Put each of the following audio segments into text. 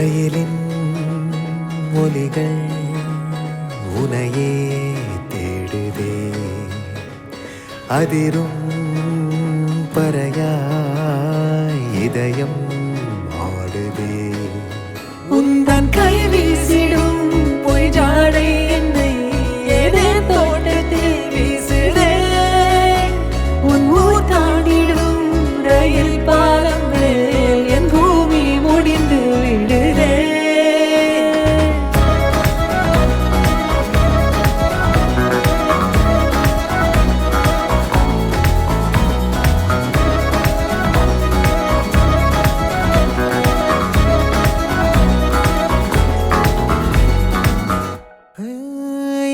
ரயிலின் ஒலிகள் உனையே தேடுதே அதிரும் பறையாய் இதயம் ஆடுதே உந்தன் கை வீசிடும் பொய் ஜாடை என்னை ஏதே தோட்டத்தில் வீசுதே உன் ஊர் தாண்டிடும் ரயில் பாலம் மேல் என் பூமி முடிந்து விடுதே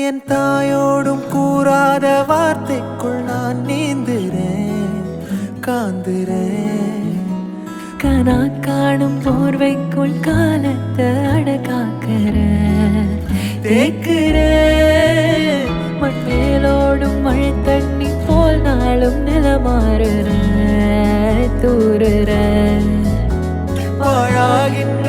என் தாயோடும் கூறாத வார்த்தைக்குள் நான் நீந்துறேன் காந்துறேன் கனா காணும் போர்வைக்குள் காலத்தை அடக்காக்கிற தேக்குற மண்ணேலோடும் மழை தண்ணி போல் நாளும் நிலமாறுற தூறுற பாழாகின்ற